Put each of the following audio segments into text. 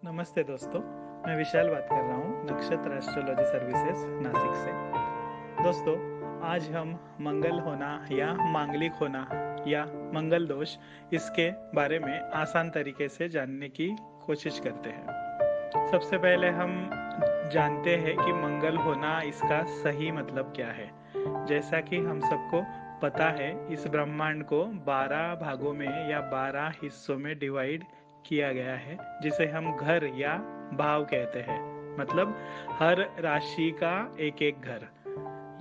नमस्ते दोस्तों, मैं विशाल बात कर रहा हूँ नक्षत्र एस्ट्रोलॉजी सर्विसेज नासिक से। दोस्तों, आज हम मंगल होना या मांगलिक होना या मंगल दोष इसके बारे में आसान तरीके से जानने की कोशिश करते हैं। सबसे पहले हम जानते हैं कि मंगल होना इसका सही मतलब क्या है। जैसा कि हम सबको पता है, इस ब्रह्मांड को 12 भागों में या 12 हिस्सों में डिवाइड किया गया है, जिसे हम घर या भाव कहते हैं। मतलब हर राशि का एक एक घर।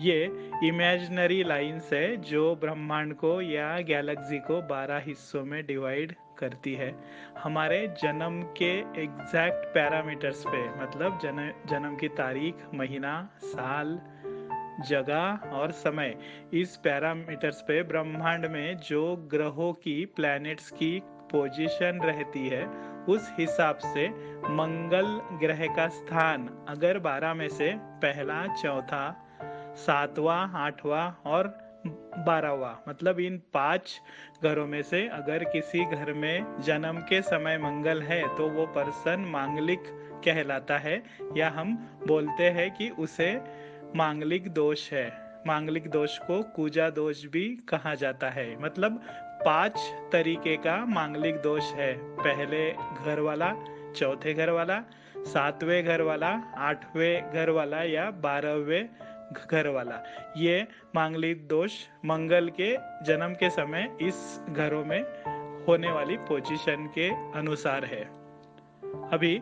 ये इमेजिनरी लाइंस है जो ब्रह्मांड को या गैलेक्सी को 12 हिस्सों में डिवाइड करती है। हमारे जन्म के एग्जैक्ट पैरामीटर्स पे, मतलब जन्म की तारीख, महीना, साल, जगह और समय, इस पैरामीटर्स पे ब्रह्मांड में जो ग्रहों की, प्लैनेट्स की पोजीशन रहती है, उस हिसाब से मंगल ग्रह का स्थान अगर 12 में से पहला, चौथा, सातवां, आठवां और 12वां, मतलब इन 5 घरों में से अगर किसी घर में जन्म के समय मंगल है तो वो पर्सन मांगलिक कहलाता है, या हम बोलते हैं कि उसे मांगलिक दोष है। मांगलिक दोष को कुजा दोष भी कहा जाता है। मतलब 5 तरीके का मांगलिक दोष है। पहले घर वाला, चौथे घर वाला, 7वें घर वाला, 8वें घर वाला या 12वें घर वाला। ये मांगलिक दोष मंगल के जन्म के समय इस घरों में होने वाली पोजीशन के अनुसार है। अभी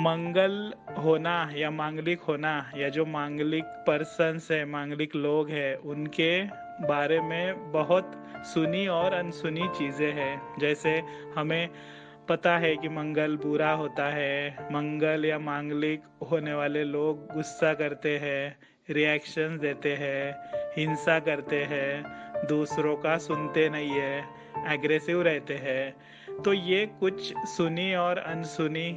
मंगल होना या मांगलिक होना, या जो मांगलिक पर्सन्स है, मांगलिक लोग हैं, उनके बारे में बहुत सुनी और अनसुनी चीज़ें हैं। जैसे हमें पता है कि मंगल बुरा होता है, मंगल या मांगलिक होने वाले लोग गुस्सा करते हैं, रिएक्शंस देते हैं, हिंसा करते हैं, दूसरों का सुनते नहीं है, एग्रेसिव रहते हैं। तो ये कुछ सुनी और अनसुनी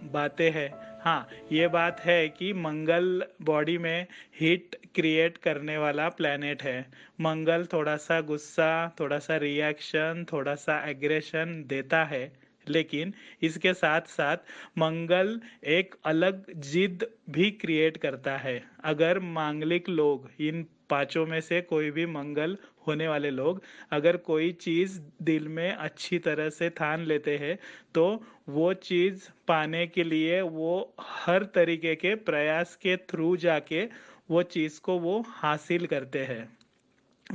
बातें हैं। हाँ, ये बात है कि मंगल बॉडी में हीट क्रिएट करने वाला प्लैनेट है। मंगल थोड़ा सा गुस्सा, थोड़ा सा रिएक्शन, थोड़ा सा एग्रेशन देता है, लेकिन इसके साथ साथ मंगल एक अलग जिद भी क्रिएट करता है। अगर मांगलिक लोग, इन पांचों में से कोई भी मंगल होने वाले लोग, अगर कोई चीज़ दिल में अच्छी तरह से ठान लेते हैं, तो वो चीज़ पाने के लिए वो हर तरीके के प्रयास के थ्रू जाके वो चीज़ को वो हासिल करते हैं।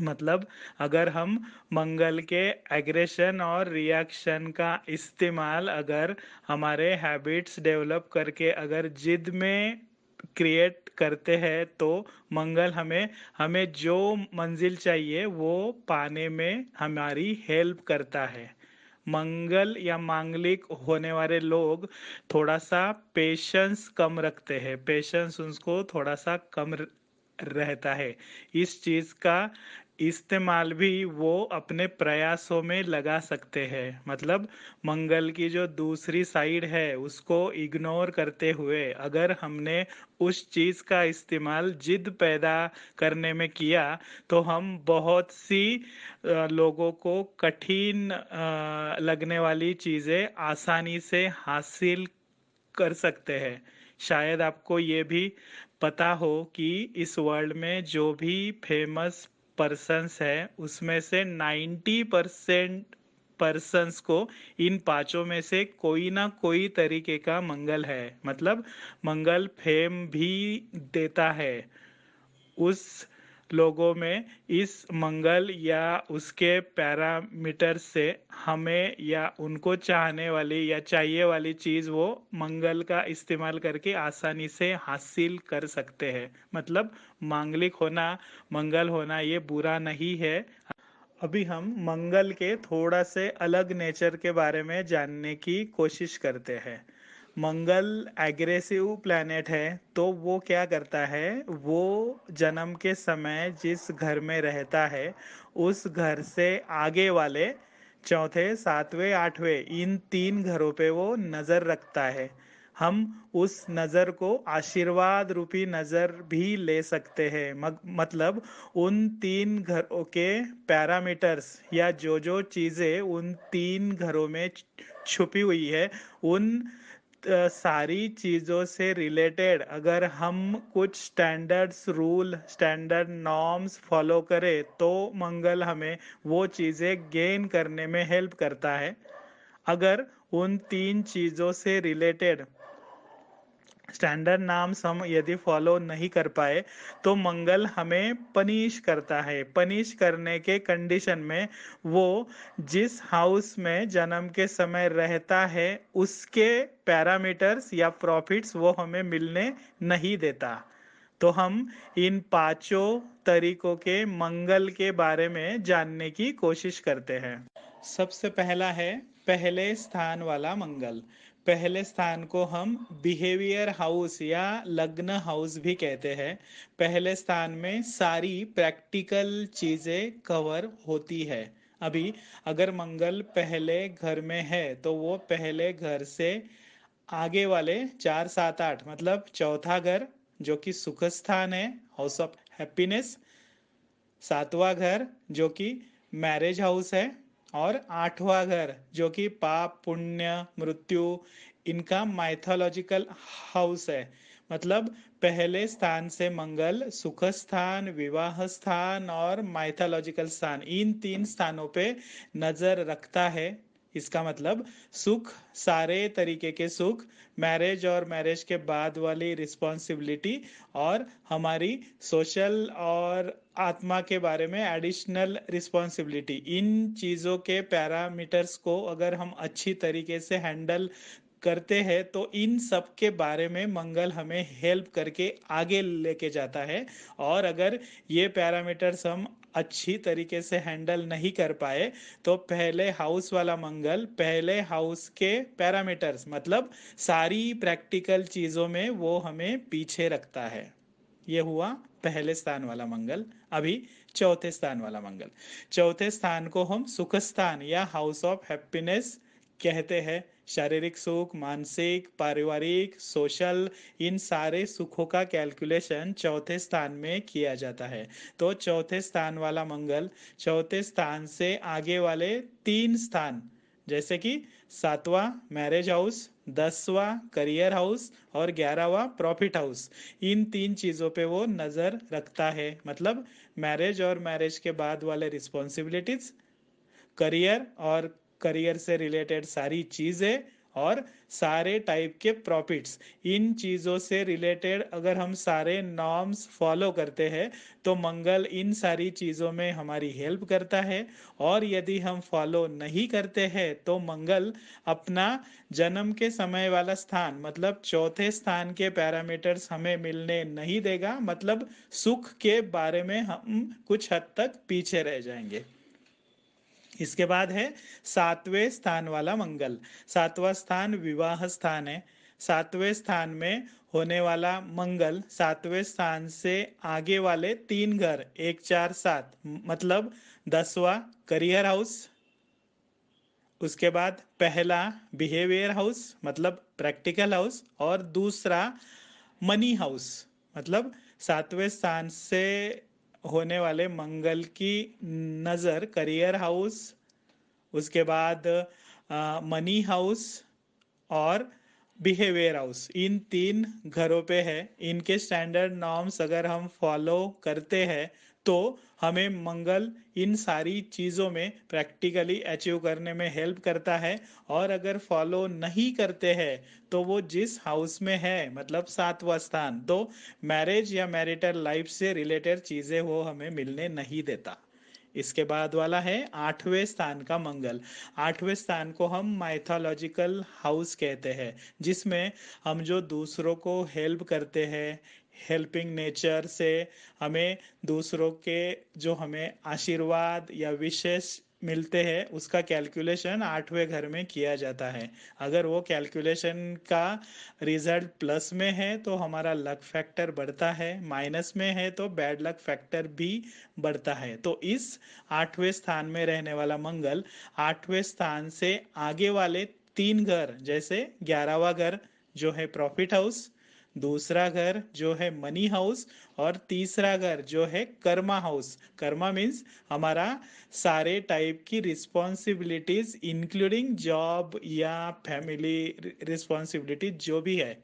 मतलब अगर हम मंगल के एग्रेशन और रिएक्शन का इस्तेमाल अगर हमारे हैबिट्स डेवलप करके अगर जिद में क्रिएट करते हैं, तो मंगल हमें हमें जो मंजिल चाहिए वो पाने में हमारी हेल्प करता है। मंगल या मांगलिक होने वाले लोग थोड़ा सा पेशेंस कम रखते हैं, पेशेंस उनको थोड़ा सा कम रहता है। इस चीज़ का इस्तेमाल भी वो अपने प्रयासों में लगा सकते हैं। मतलब मंगल की जो दूसरी साइड है उसको इग्नोर करते हुए अगर हमने उस चीज़ का इस्तेमाल जिद पैदा करने में किया, तो हम बहुत सी लोगों को कठिन लगने वाली चीज़ें आसानी से हासिल कर सकते हैं। शायद आपको ये भी पता हो कि इस वर्ल्ड में जो भी फेमस पर्सन्स है, उसमें से 90% पर्सन्स को इन पांचों में से कोई ना कोई तरीके का मंगल है। मतलब मंगल फेम भी देता है उस लोगों में। इस मंगल या उसके पैरामीटर से हमें या उनको चाहने वाली या चाहिए वाली चीज़ वो मंगल का इस्तेमाल करके आसानी से हासिल कर सकते हैं। मतलब मांगलिक होना, मंगल होना ये बुरा नहीं है। अभी हम मंगल के थोड़ा से अलग नेचर के बारे में जानने की कोशिश करते हैं। मंगल एग्रेसिव प्लैनेट है, तो वो क्या करता है, वो जन्म के समय जिस घर में रहता है, उस घर से आगे वाले चौथे, सातवें, आठवें, इन 3 घरों पे वो नज़र रखता है। हम उस नज़र को आशीर्वाद रूपी नज़र भी ले सकते हैं। मतलब उन 3 घरों के पैरामीटर्स या जो जो चीज़ें उन 3 घरों में छुपी हुई है, उन सारी चीज़ों से रिलेटेड अगर हम कुछ standards rule standard norms follow करें तो मंगल हमें वो चीज़ें गेन करने में हेल्प करता है। अगर उन तीन चीज़ों से रिलेटेड स्टैंडर्ड नाम्स हम यदि फॉलो नहीं कर पाए तो मंगल हमें पनिश करता है। पनिश करने के कंडीशन में वो जिस हाउस में जन्म के समय रहता है उसके पैरामीटर्स या प्रॉफिट्स वो हमें मिलने नहीं देता। तो हम इन पांचों तरीकों के मंगल के बारे में जानने की कोशिश करते हैं। सबसे पहला है पहले स्थान वाला मंगल। पहले स्थान को हम बिहेवियर हाउस या लग्न हाउस भी कहते हैं। पहले स्थान में सारी प्रैक्टिकल चीजें कवर होती है। अभी अगर मंगल पहले घर में है तो वो पहले घर से आगे वाले 4 7 8 मतलब चौथा घर जो कि सुख स्थान है, हाउस ऑफ हैप्पीनेस, सातवां घर जो कि मैरिज हाउस है, और आठवां घर जो कि पाप पुण्य मृत्यु इनका माइथोलॉजिकल हाउस है। मतलब पहले स्थान से मंगल सुख स्थान, विवाह स्थान और माइथोलॉजिकल स्थान इन तीन स्थानों पे नजर रखता है। इसका मतलब सुख, सारे तरीके के सुख, मैरिज और मैरिज के बाद वाली रिस्पॉन्सिबिलिटी और हमारी सोशल और आत्मा के बारे में एडिशनल रिस्पॉन्सिबिलिटी, इन चीज़ों के पैरामीटर्स को अगर हम अच्छी तरीके से हैंडल करते हैं तो इन सब के बारे में मंगल हमें हेल्प करके आगे लेके जाता है। और अगर ये पैरामीटर्स हम अच्छी तरीके से हैंडल नहीं कर पाए तो पहले हाउस वाला मंगल पहले हाउस के पैरामीटर्स मतलब सारी प्रैक्टिकल चीज़ों में वो हमें पीछे रखता है। ये हुआ पहले स्थान वाला मंगल। अभी चौथे स्थान वाला मंगल। चौथे स्थान को हम सुख स्थान या हाउस ऑफ हैप्पीनेस कहते हैं। शारीरिक सुख, मानसिक, पारिवारिक, सोशल इन सारे सुखों का कैलकुलेशन चौथे स्थान में किया जाता है। तो चौथे स्थान वाला मंगल चौथे स्थान से आगे वाले तीन स्थान जैसे कि सातवां मैरिज हाउस, 10वां करियर हाउस और 11वां प्रॉफिट हाउस, इन तीन चीज़ों पे वो नज़र रखता है। मतलब मैरिज और मैरिज के बाद वाले रिस्पॉन्सिबिलिटीज, करियर और करियर से रिलेटेड सारी चीज़ें और सारे टाइप के प्रॉफिट्स, इन चीज़ों से रिलेटेड अगर हम सारे नॉर्म्स फॉलो करते हैं तो मंगल इन सारी चीज़ों में हमारी हेल्प करता है। और यदि हम फॉलो नहीं करते हैं तो मंगल अपना जन्म के समय वाला स्थान मतलब चौथे स्थान के पैरामीटर्स हमें मिलने नहीं देगा। मतलब सुख के बारे में हम कुछ हद तक पीछे रह जाएंगे। इसके बाद है सातवें स्थान वाला मंगल। सातवां स्थान विवाह स्थान है। सातवें स्थान में होने वाला मंगल सातवें स्थान से आगे वाले तीन घर 1 4 7 मतलब 10वां करियर हाउस, उसके बाद पहला बिहेवियर हाउस मतलब प्रैक्टिकल हाउस और दूसरा मनी हाउस। मतलब सातवें स्थान से होने वाले मंगल की नज़र करियर हाउस, उसके बाद मनी हाउस और बिहेवियर हाउस इन तीन घरों पे है। इनके स्टैंडर्ड नॉर्म्स अगर हम फॉलो करते हैं तो हमें मंगल इन सारी चीज़ों में प्रैक्टिकली अचीव करने में हेल्प करता है। और अगर फॉलो नहीं करते हैं तो वो जिस हाउस में है मतलब सातवां स्थान, तो मैरिज या मैरिटल लाइफ से रिलेटेड चीज़ें वो हमें मिलने नहीं देता। इसके बाद वाला है आठवें स्थान का मंगल। आठवें स्थान को हम माइथोलॉजिकल हाउस कहते हैं, जिसमें हम जो दूसरों को हेल्प करते हैं, हेल्पिंग नेचर से हमें दूसरों के जो हमें आशीर्वाद या विशेष मिलते हैं उसका कैलकुलेशन आठवें घर में किया जाता है। अगर वो कैलकुलेशन का रिजल्ट प्लस में है तो हमारा लक फैक्टर बढ़ता है, माइनस में है तो बैड लक फैक्टर भी बढ़ता है। तो इस आठवें स्थान में रहने वाला मंगल आठवें स्थान से आगे वाले तीन घर जैसे 11वां घर जो है प्रॉफिट हाउस, दूसरा घर जो है मनी हाउस, और तीसरा घर जो है कर्मा हाउस। कर्मा मीन्स हमारा सारे टाइप की रिस्पॉन्सिबिलिटीज इंक्लूडिंग जॉब या फैमिली रिस्पॉन्सिबिलिटी जो भी है।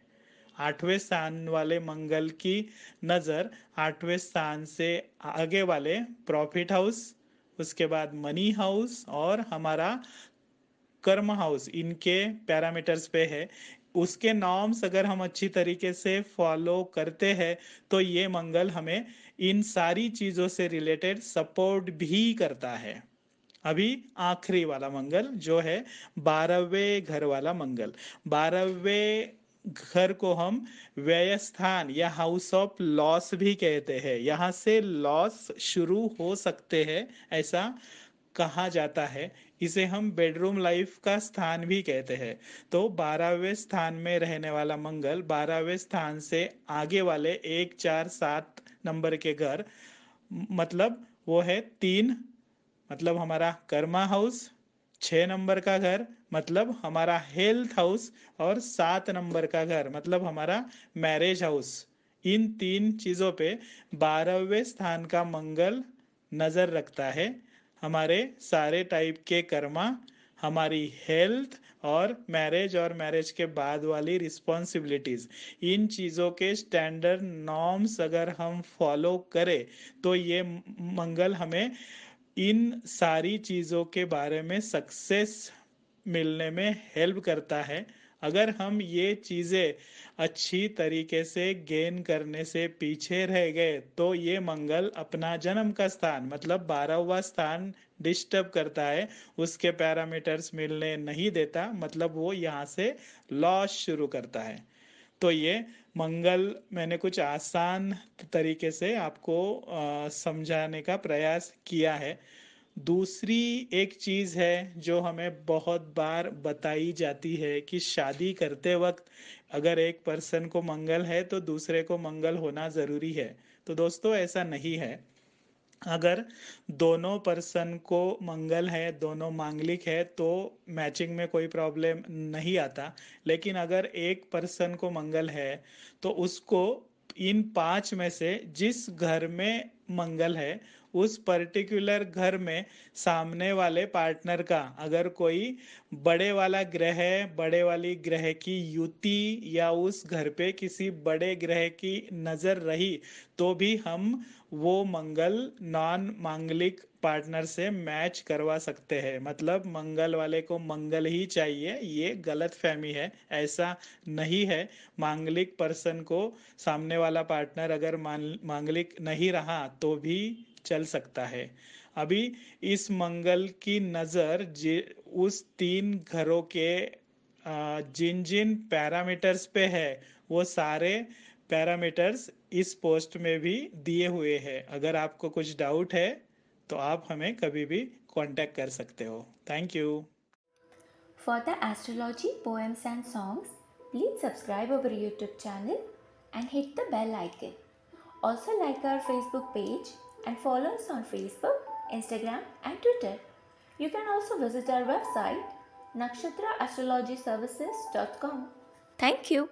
आठवें स्थान वाले मंगल की नजर आठवें स्थान से आगे वाले प्रॉफिट हाउस, उसके बाद मनी हाउस और हमारा कर्म हाउस, इनके पैरामीटर्स पे है। उसके नॉर्म्स अगर हम अच्छी तरीके से फॉलो करते हैं तो ये मंगल हमें इन सारी चीजों से रिलेटेड सपोर्ट भी करता है। अभी आखिरी वाला मंगल जो है 12वें घर वाला मंगल। 12वें घर को हम व्यय स्थान या हाउस ऑफ लॉस भी कहते हैं। यहाँ से लॉस शुरू हो सकते हैं ऐसा कहा जाता है। इसे हम बेडरूम लाइफ का स्थान भी कहते हैं। तो 12वें स्थान में रहने वाला मंगल 12वें स्थान से आगे वाले 1 4 7 नंबर के घर, मतलब वो है 3, मतलब हमारा कर्मा हाउस, 6 नंबर का घर मतलब हमारा हेल्थ हाउस, और 7 नंबर का घर मतलब हमारा मैरिज हाउस। इन 3 चीजों पे 12वें स्थान का मंगल नजर रखता है। हमारे सारे टाइप के कर्मा, हमारी हेल्थ और मैरिज के बाद वाली रिस्पॉन्सिबिलिटीज, इन चीजों के स्टैंडर्ड नॉर्म्स अगर हम फॉलो करें तो ये मंगल हमें इन सारी चीजों के बारे में सक्सेस मिलने में हेल्प करता है। अगर हम ये चीजें अच्छी तरीके से गेन करने से पीछे रह गए तो ये मंगल अपना जन्म का स्थान मतलब 12वां स्थान डिस्टर्ब करता है, उसके पैरामीटर्स मिलने नहीं देता, मतलब वो यहाँ से लॉस शुरू करता है। तो ये मंगल मैंने कुछ आसान तरीके से आपको समझाने का प्रयास किया है। दूसरी एक चीज है जो हमें बहुत बार बताई जाती है कि शादी करते वक्त अगर एक पर्सन को मंगल है तो दूसरे को मंगल होना जरूरी है। तो दोस्तों ऐसा नहीं है। अगर दोनों पर्सन को मंगल है, दोनों मांगलिक है, तो मैचिंग में कोई प्रॉब्लम नहीं आता। लेकिन अगर एक पर्सन को मंगल है तो उसको इन 5 में से जिस घर में मंगल है उस पर्टिकुलर घर में सामने वाले पार्टनर का अगर कोई बड़े वाला ग्रह, बड़े वाली ग्रह की युति या उस घर पे किसी बड़े ग्रह की नजर रही तो भी हम वो मंगल नॉन मांगलिक पार्टनर से मैच करवा सकते हैं। मतलब मंगल वाले को मंगल ही चाहिए, ये गलत फहमी है, ऐसा नहीं है। मांगलिक पर्सन को सामने वाला पार्टनर अगर मांगलिक नहीं रहा तो भी चल सकता है। अभी इस मंगल की नजर उस 3 घरों के जिन जिन पैरामीटर्स पे है वो सारे पैरामीटर्स इस पोस्ट में भी दिए हुए हैं। अगर आपको कुछ डाउट है तो आप हमें कभी भी कांटेक्ट कर सकते हो। Thank you. For the astrology poems and songs, please subscribe our YouTube channel and hit the bell icon. Also like our Facebook page and follow us on Facebook, Instagram and Twitter. You can also visit our website nakshatraastrologyservices.com. Thank you.